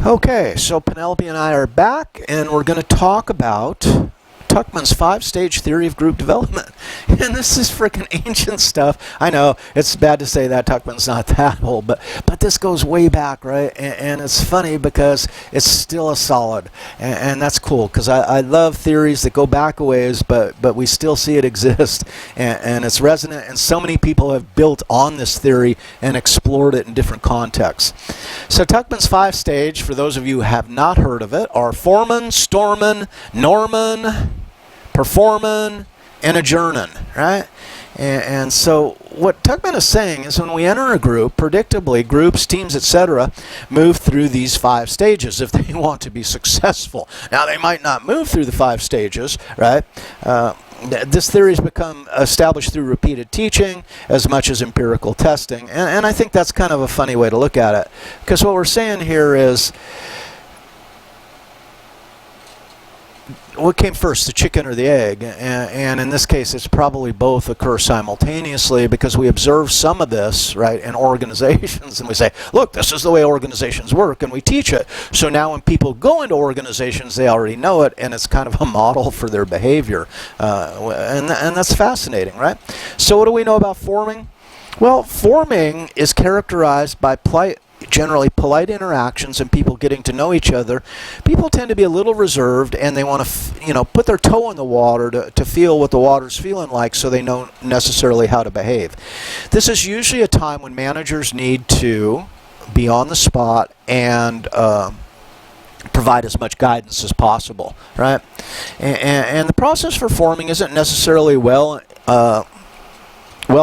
Okay, so Penelope and I are back, and we're going to talk about Tuckman's 5-stage theory of group development. And this is freaking ancient stuff. I know, it's bad to say that Tuckman's not that old, but this goes way back, right? And it's funny because it's still a solid. And that's cool, because I love theories that go back a ways, but we still see it exist. And it's resonant, and so many people have built on this theory and explored it in different contexts. So Tuckman's 5-stage, for those of you who have not heard of it, are foreman, storeman, Norman, performing, and adjourning, right? And so what Tuckman is saying is when we enter a group, predictably, groups, teams, etc., move through these 5 stages if they want to be successful. Now, they might not move through the 5 stages, right? This theory has become established through repeated teaching as much as empirical testing. And I think that's kind of a funny way to look at it. Because what we're saying here is, what came first, the chicken or the egg? And in this case, it's probably both occur simultaneously, because we observe some of this, right, in organizations, and we say, look, this is the way organizations work, and we teach it. So now when people go into organizations, they already know it, and it's kind of a model for their behavior. And that's fascinating, right? So what do we know about forming? Well, forming is characterized by generally polite interactions and people getting to know each other. People tend to be a little reserved, and they want to put their toe in the water to feel what the water's feeling like, so they know necessarily how to behave. This is usually a time when managers need to be on the spot and provide as much guidance as possible, right? And the process for forming isn't necessarily well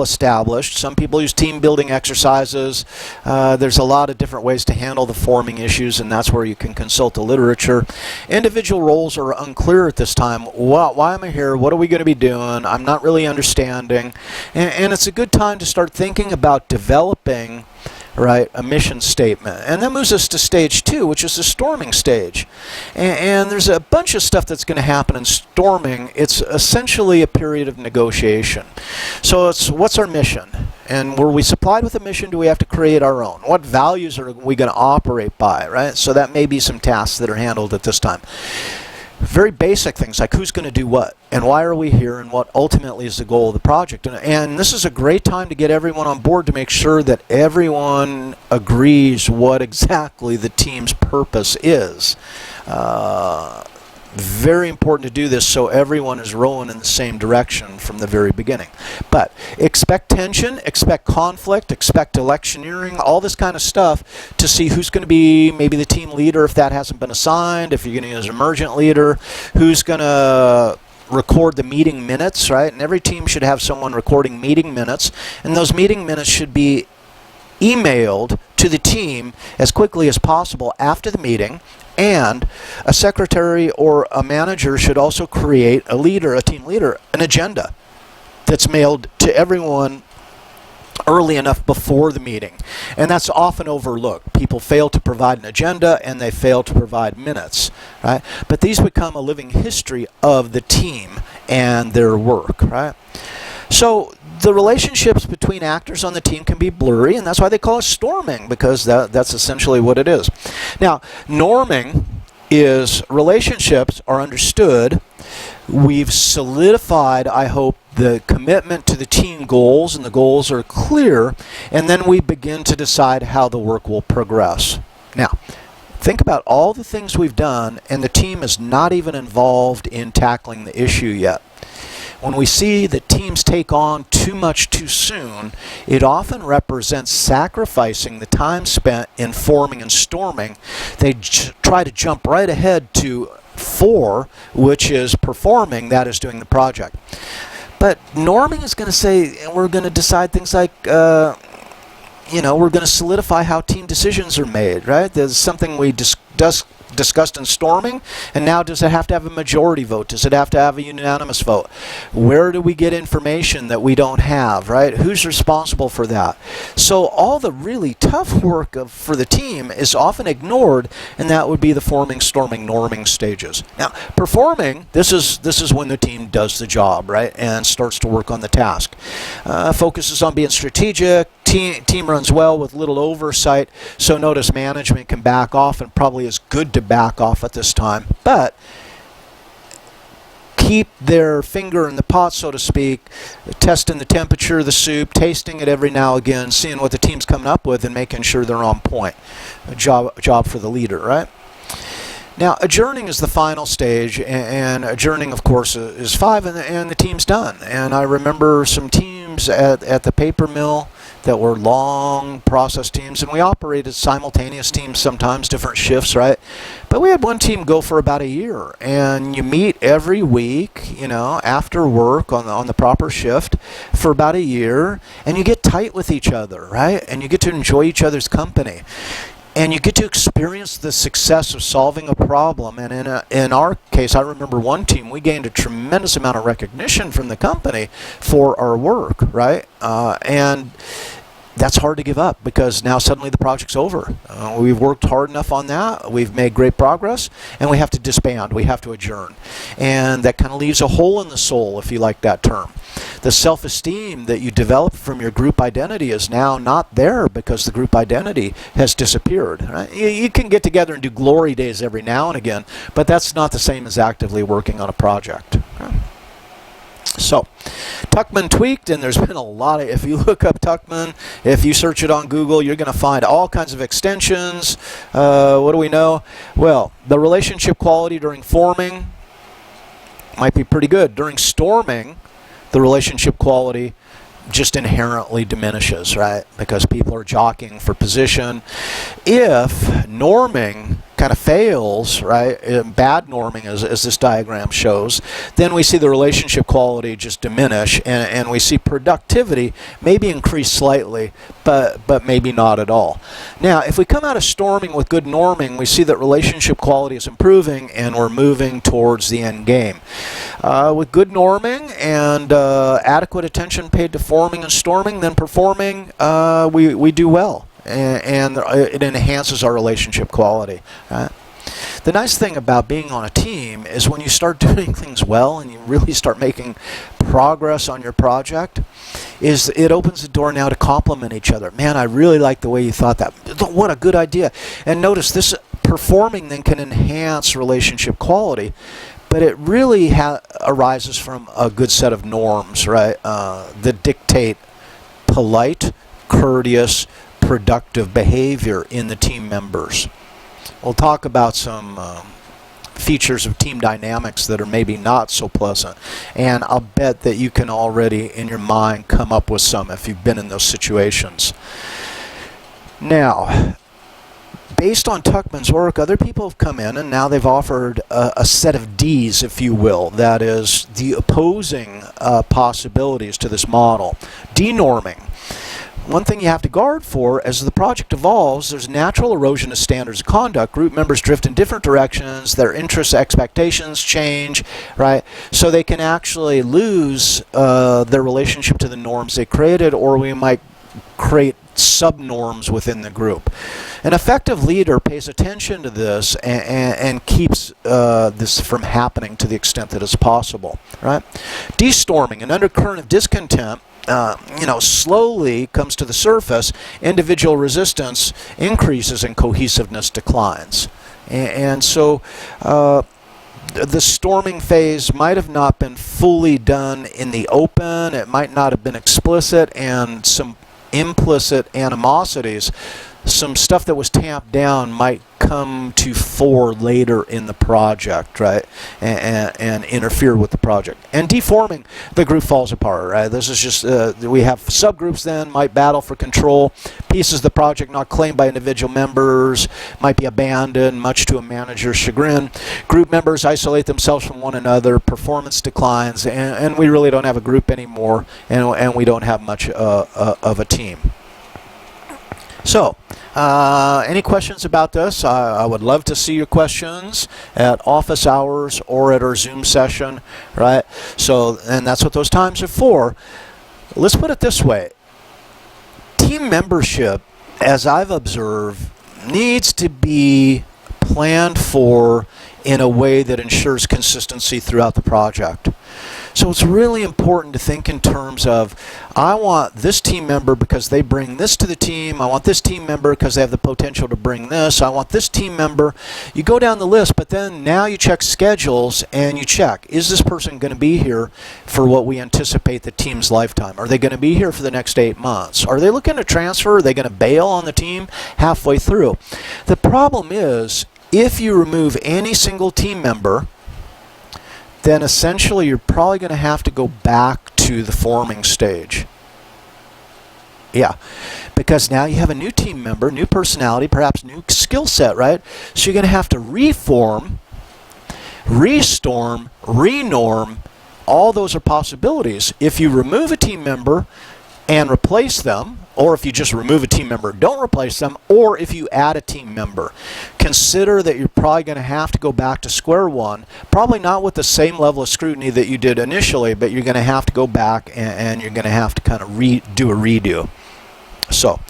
established. Some people use team building exercises. There's a lot of different ways to handle the forming issues, and that's where you can consult the literature. Individual roles are unclear at this time. Why am I here? What are we going to be doing? I'm not really understanding. And it's a good time to start thinking about developing, right, a mission statement. And that moves us to stage 2, which is the storming stage. And there's a bunch of stuff that's going to happen in storming. It's essentially a period of negotiation. So it's, what's our mission? And were we supplied with a mission? Do we have to create our own? What values are we going to operate by, right? So that may be some tasks that are handled at this time. Very basic things like who's going to do what, and why are we here, and what ultimately is the goal of the project. And this is a great time to get everyone on board to make sure that everyone agrees what exactly the team's purpose is. Very important to do this so everyone is rowing in the same direction from the very beginning. But expect tension, expect conflict, expect electioneering, all this kind of stuff to see who's going to be maybe the team leader if that hasn't been assigned, if you're going to use an emergent leader, who's going to record the meeting minutes, right? And every team should have someone recording meeting minutes, and those meeting minutes should be emailed to the team as quickly as possible after the meeting. And a secretary or a manager should also create a team leader, an agenda that's mailed to everyone early enough before the meeting. And that's often overlooked. People fail to provide an agenda, and they fail to provide minutes, right? But these become a living history of the team and their work, right? So the relationships between actors on the team can be blurry, and that's why they call it storming, because that's essentially what it is. Now, norming is relationships are understood. We've solidified, I hope, the commitment to the team goals, and the goals are clear, and then we begin to decide how the work will progress. Now, think about all the things we've done, and the team is not even involved in tackling the issue yet. When we see that teams take on too much too soon, it often represents sacrificing the time spent in forming and storming. They try to jump right ahead to 4, which is performing, that is doing the project. But norming is going to say, we're going to decide things like, we're going to solidify how team decisions are made, right? There's something we discussed in storming, and now does it have to have a majority vote? Does it have to have a unanimous vote? Where do we get information that we don't have, right? Who's responsible for that? So all the really tough work for the team is often ignored, and that would be the forming, storming, norming stages. Now, performing, this is when the team does the job, right, and starts to work on the task. Focuses on being strategic. Team runs well with little oversight, so notice management can back off, and probably is good to back off at this time, but keep their finger in the pot, so to speak, testing the temperature of the soup, tasting it every now and again, seeing what the team's coming up with, and making sure they're on point. A job for the leader, right? Now, adjourning is the final stage, and adjourning, of course, is 5, and the team's done. And I remember some teams at the paper mill that were long process teams, and we operated simultaneous teams sometimes, different shifts, right? But we had one team go for about a year, and you meet every week, after work on the proper shift for about a year, and you get tight with each other, right? And you get to enjoy each other's company. And you get to experience the success of solving a problem. And in our case, I remember one team, we gained a tremendous amount of recognition from the company for our work, right? And that's hard to give up, because now suddenly the project's over. We've worked hard enough on that. We've made great progress, and we have to disband. We have to adjourn. And that kind of leaves a hole in the soul, if you like that term. The self-esteem that you develop from your group identity is now not there, because the group identity has disappeared. Right? You can get together and do glory days every now and again, but that's not the same as actively working on a project. Okay? So, Tuckman tweaked, and there's been a lot of, if you look up Tuckman, if you search it on Google, you're going to find all kinds of extensions. What do we know? Well, the relationship quality during forming might be pretty good. During storming, the relationship quality just inherently diminishes, right? Because people are jockeying for position. If norming kind of fails, right, bad norming as this diagram shows, then we see the relationship quality just diminish, and we see productivity maybe increase slightly, but maybe not at all. Now, if we come out of storming with good norming, we see that relationship quality is improving, and we're moving towards the end game. With good norming and adequate attention paid to forming and storming, then performing, we do well. And it enhances our relationship quality. Right? The nice thing about being on a team is when you start doing things well and you really start making progress on your project, is it opens the door now to compliment each other. Man, I really like the way you thought that. What a good idea. And notice this performing then can enhance relationship quality, but it really arises from a good set of norms, right, that dictate polite, courteous, productive behavior in the team members. We'll talk about some features of team dynamics that are maybe not so pleasant, and I'll bet that you can already in your mind come up with some if you've been in those situations. Now, based on Tuckman's work, other people have come in, and now they've offered a set of Ds, if you will, that is the opposing possibilities to this model. Denorming. One thing you have to guard for, as the project evolves, there's natural erosion of standards of conduct. Group members drift in different directions, their interests, expectations change, right? So they can actually lose their relationship to the norms they created, or we might create sub-norms within the group. An effective leader pays attention to this and keeps this from happening to the extent that it's possible, right? Destorming, an undercurrent of discontent, slowly comes to the surface. Individual resistance increases and cohesiveness declines. And so the storming phase might have not been fully done in the open. It might not have been explicit, and some implicit animosities, some stuff that was tamped down might come to fore later in the project, right, and interfere with the project. And deforming, the group falls apart, right? This is just, we have subgroups then, might battle for control. Pieces of the project not claimed by individual members might be abandoned, much to a manager's chagrin. Group members isolate themselves from one another, performance declines, and we really don't have a group anymore, and we don't have much of a team. So, Any questions about this? I would love to see your questions at office hours or at our Zoom session, right? So, and that's what those times are for. Let's put it this way. Team membership, as I've observed, needs to be planned for in a way that ensures consistency throughout the project. So it's really important to think in terms of, I want this team member because they bring this to the team. I want this team member because they have the potential to bring this. I want this team member. You go down the list, but then now you check schedules and you check, is this person going to be here for what we anticipate the team's lifetime? Are they going to be here for the next 8 months? Are they looking to transfer? Are they going to bail on the team halfway through? The problem is, if you remove any single team member, then essentially you're probably going to have to go back to the forming stage. Yeah, because now you have a new team member, new personality, perhaps new skill set, right? So you're going to have to reform, restorm, renorm. All those are possibilities. If you remove a team member and replace them, or if you just remove a team member, don't replace them, or if you add a team member, consider that you're probably going to have to go back to square one, probably not with the same level of scrutiny that you did initially, but you're going to have to go back and you're going to have to kind of do a redo. So,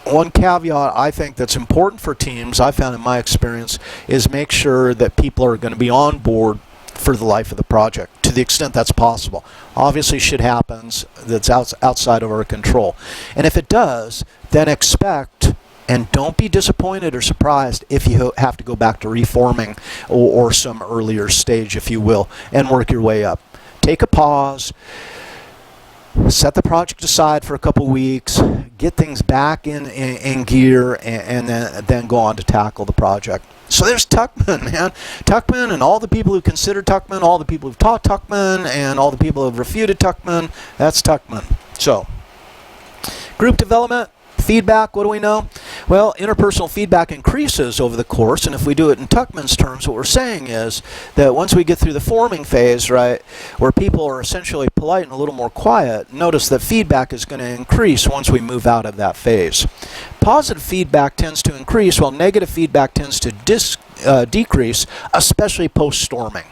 one caveat I think that's important for teams, I found in my experience, is make sure that people are going to be on board for the life of the project, to the extent that's possible. Obviously, shit happens that's outside of our control. And if it does, then expect and don't be disappointed or surprised if you have to go back to reforming or some earlier stage, if you will, and work your way up. Take a pause. Set the project aside for a couple weeks, get things back in gear, and then go on to tackle the project. So there's Tuckman, man. Tuckman and all the people who consider Tuckman, all the people who've taught Tuckman, and all the people who've refuted Tuckman. That's Tuckman. So, group development, feedback, what do we know? Well, interpersonal feedback increases over the course, and if we do it in Tuckman's terms, what we're saying is that once we get through the forming phase, right, where people are essentially polite and a little more quiet, notice that feedback is going to increase once we move out of that phase. Positive feedback tends to increase, while negative feedback tends to decrease, especially post-storming.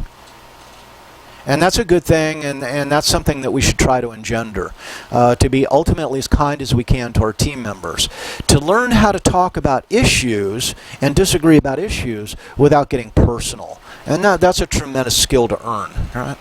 And that's a good thing, and that's something that we should try to engender, to be ultimately as kind as we can to our team members. To learn how to talk about issues and disagree about issues without getting personal. And that's a tremendous skill to earn, right?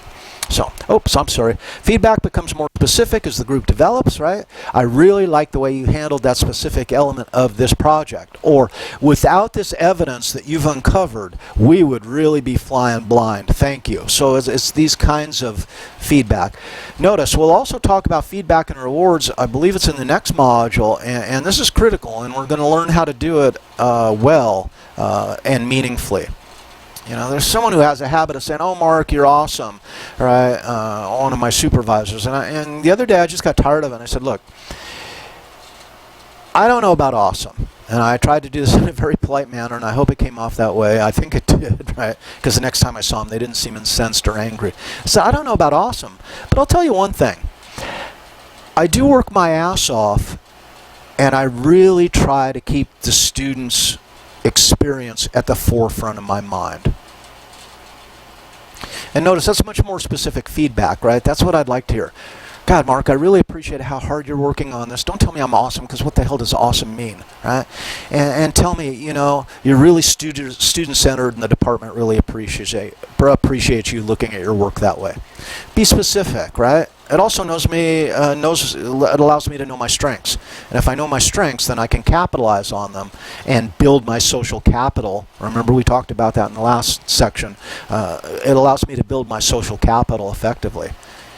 So, oops, I'm sorry. Feedback becomes more specific as the group develops, right? I really like the way you handled that specific element of this project. Or, without this evidence that you've uncovered, we would really be flying blind. Thank you. So, it's these kinds of feedback. Notice, we'll also talk about feedback and rewards. I believe it's in the next module, and this is critical, and we're going to learn how to do it well and meaningfully. You know, there's someone who has a habit of saying, "Oh, Mark, you're awesome," right? One of my supervisors, and the other day I just got tired of it. And I said, "Look, I don't know about awesome," and I tried to do this in a very polite manner, and I hope it came off that way. I think it did, right? Because the next time I saw them, they didn't seem incensed or angry. So I don't know about awesome, but I'll tell you one thing: I do work my ass off, and I really try to keep the students' experience at the forefront of my mind. And notice that's much more specific feedback, right? That's what I'd like to hear. God, Mark, I really appreciate how hard you're working on this. Don't tell me I'm awesome, because what the hell does awesome mean, right? And tell me, you know, you're really student-centered, and the department really appreciates you looking at your work that way. Be specific, right? It also it allows me to know my strengths. And if I know my strengths, then I can capitalize on them and build my social capital. Remember, we talked about that in the last section. It allows me to build my social capital effectively.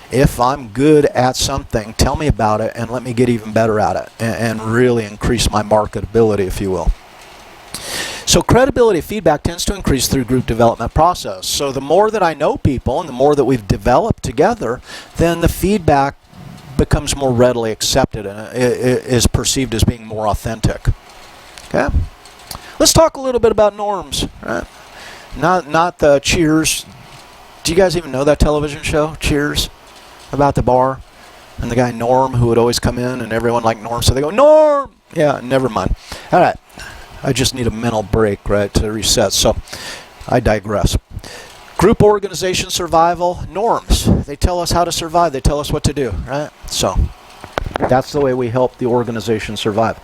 If I'm good at something, tell me about it and let me get even better at it and really increase my marketability, if you will. So credibility of feedback tends to increase through group development process. So the more that I know people and the more that we've developed together, then the feedback becomes more readily accepted and it is perceived as being more authentic. Okay? Let's talk a little bit about norms. Right? Not the Cheers. Do you guys even know that television show, Cheers? About the bar? And the guy Norm, who would always come in, and everyone liked Norm, so they go, "Norm!" Yeah, never mind. All right. I just need a mental break, right, to reset. So I digress. Group organization survival norms. They tell us how to survive. They tell us what to do, right? So that's the way we help the organization survive.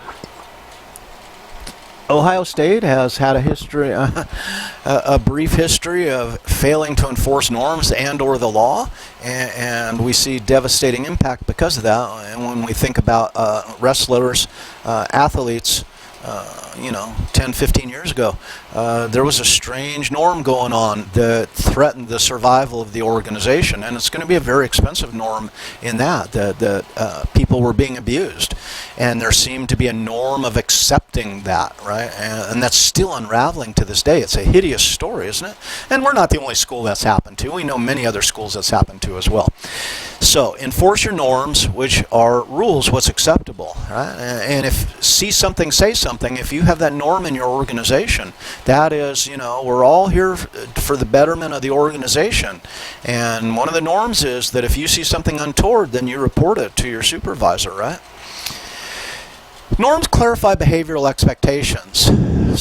Ohio State has had a history, a brief history of failing to enforce norms and/or the law, and we see devastating impact because of that. And when we think about wrestlers, athletes, 10, 15 years ago, there was a strange norm going on that threatened the survival of the organization, and it's going to be a very expensive norm in that people were being abused, and there seemed to be a norm of accepting that, right? And that's still unraveling to this day. It's a hideous story, isn't it? And we're not the only school that's happened to. We know many other schools that's happened to as well. So enforce your norms, which are rules, what's acceptable, right? And if see something, say something. If you have that norm in your organization, that is, we're all here for the betterment of the organization. And one of the norms is that if you see something untoward, then you report it to your supervisor, right? Norms clarify behavioral expectations,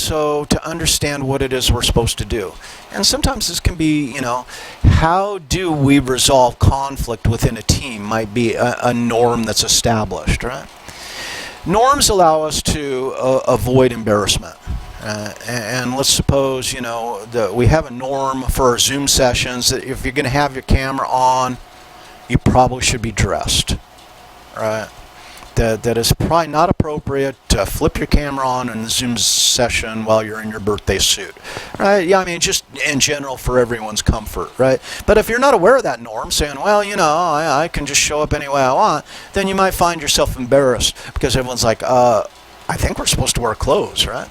so to understand what it is we're supposed to do. And sometimes this can be, how do we resolve conflict within a team might be a norm that's established, right? Norms allow us to avoid embarrassment. And let's suppose, that we have a norm for our Zoom sessions that if you're going to have your camera on, you probably should be dressed, right? That is probably not appropriate to flip your camera on in the Zoom session while you're in your birthday suit, right? Yeah, I mean, just in general for everyone's comfort, right? But if you're not aware of that norm, saying, well, I can just show up any way I want, then you might find yourself embarrassed because everyone's like, I think we're supposed to wear clothes, right?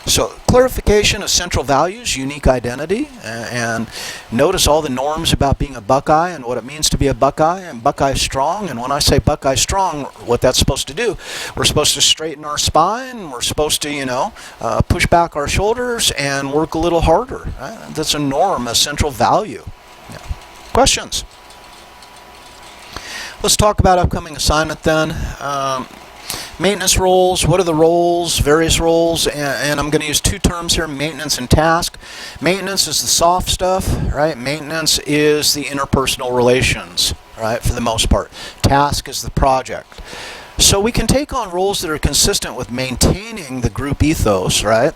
So clarification of central values, unique identity, and notice all the norms about being a Buckeye and what it means to be a Buckeye, and Buckeye strong. And when I say Buckeye strong, what that's supposed to do, we're supposed to straighten our spine, we're supposed to, push back our shoulders and work a little harder. Right? That's a norm, a central value. Yeah. Questions? Let's talk about upcoming assignment then. Maintenance roles, what are the roles, various roles, and I'm going to use two terms here, maintenance and task. Maintenance is the soft stuff, right? Maintenance is the interpersonal relations, right, for the most part. Task is the project. So we can take on roles that are consistent with maintaining the group ethos, right?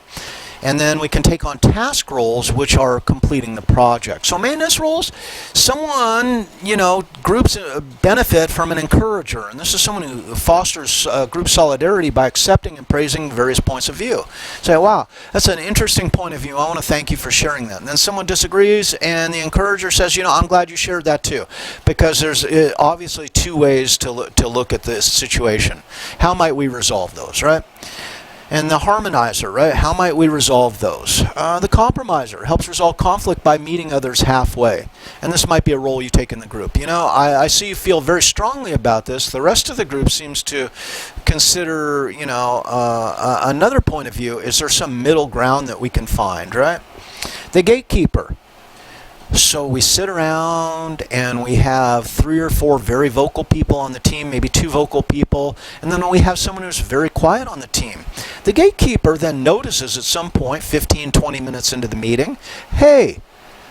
And then we can take on task roles, which are completing the project. So maintenance roles, someone, groups benefit from an encourager. And this is someone who fosters group solidarity by accepting and praising various points of view. Say, wow, that's an interesting point of view. I want to thank you for sharing that. And then someone disagrees, and the encourager says, I'm glad you shared that too. Because there's obviously two ways to look at this situation. How might we resolve those, right? And the harmonizer, right? How might we resolve those? The compromiser helps resolve conflict by meeting others halfway. And this might be a role you take in the group. I see you feel very strongly about this. The rest of the group seems to consider, another point of view. Is there some middle ground that we can find, right? The gatekeeper. So we sit around and we have 3 or 4 very vocal people on the team, maybe 2 vocal people, and then we have someone who's very quiet on the team. The gatekeeper then notices at some point, 15, 20 minutes into the meeting, hey,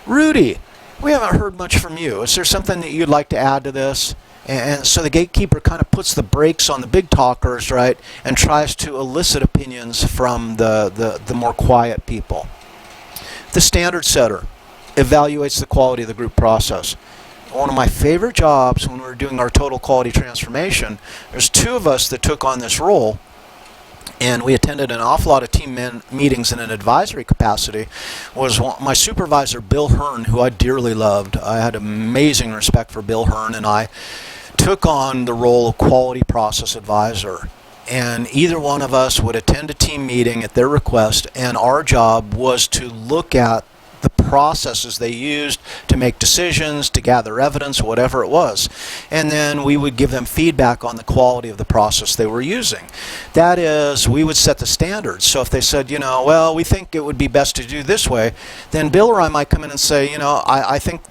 Rudy, we haven't heard much from you. Is there something that you'd like to add to this? And so the gatekeeper kind of puts the brakes on the big talkers, right, and tries to elicit opinions from the more quiet people. The standard setter evaluates the quality of the group process. One of my favorite jobs when we were doing our total quality transformation, there's 2 of us that took on this role, and we attended an awful lot of team meetings in an advisory capacity, was my supervisor, Bill Hearn, who I dearly loved. I had amazing respect for Bill Hearn, and I took on the role of quality process advisor. And either one of us would attend a team meeting at their request, and our job was to look at the processes they used to make decisions, to gather evidence, whatever it was. And then we would give them feedback on the quality of the process they were using. That is, we would set the standards. So if they said, well, we think it would be best to do this way, then Bill or I might come in and say, I think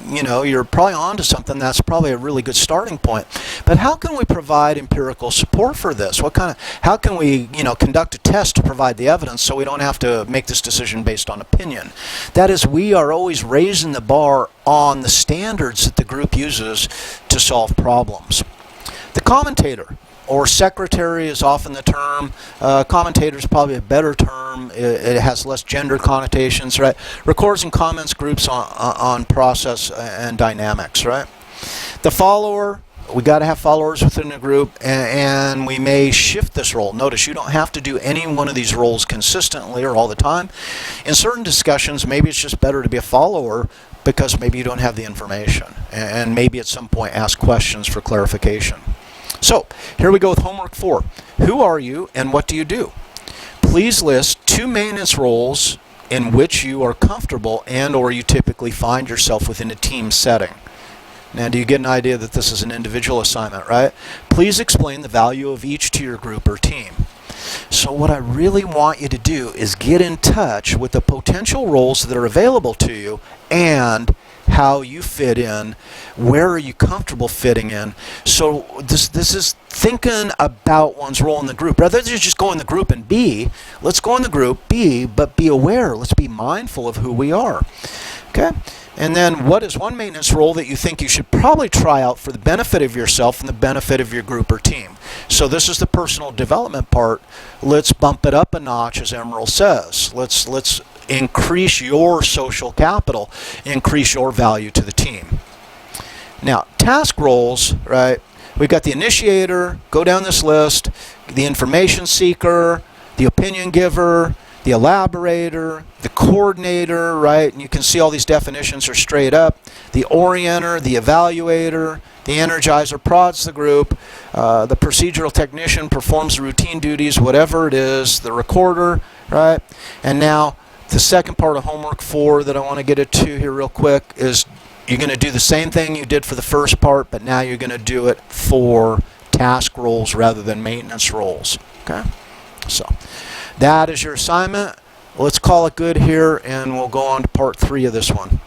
you're probably onto something. That's probably a really good starting point. But how can we provide empirical support for this? How can we, conduct a test to provide the evidence so we don't have to make this decision based on opinion? That is, we are always raising the bar on the standards that the group uses to solve problems. The commentator, or secretary is often the term. Commentator is probably a better term. It has less gender connotations, right? Records and comments groups on process and dynamics, right? The follower, we got to have followers within a group, and we may shift this role. Notice you don't have to do any one of these roles consistently or all the time. In certain discussions, maybe it's just better to be a follower because maybe you don't have the information, and maybe at some point ask questions for clarification. So, here we go with homework 4. Who are you and what do you do? Please list 2 maintenance roles in which you are comfortable and or you typically find yourself within a team setting. Now, do you get an idea that this is an individual assignment, right? Please explain the value of each to your group or team. So what I really want you to do is get in touch with the potential roles that are available to you and how you fit in, where are you comfortable fitting in. So this is thinking about one's role in the group. Rather than just go in the group and be, let's go in the group, but be aware. Let's be mindful of who we are. Okay? And then what is one maintenance role that you think you should probably try out for the benefit of yourself and the benefit of your group or team? So this is the personal development part. Let's bump it up a notch, as Emerald says. Let's increase your social capital, increase your value to the team. Now, task roles, right? We've got the initiator, go down this list, the information seeker, the opinion giver, the elaborator, the coordinator, right? And you can see all these definitions are straight up. The orienter, the evaluator, the energizer prods the group, the procedural technician performs the routine duties, whatever it is, the recorder, right? And now, the second part of homework 4 that I want to get into here real quick is you're going to do the same thing you did for the first part, but now you're going to do it for task roles rather than maintenance roles. Okay? So that is your assignment. Let's call it good here, and we'll go on to part 3 of this one.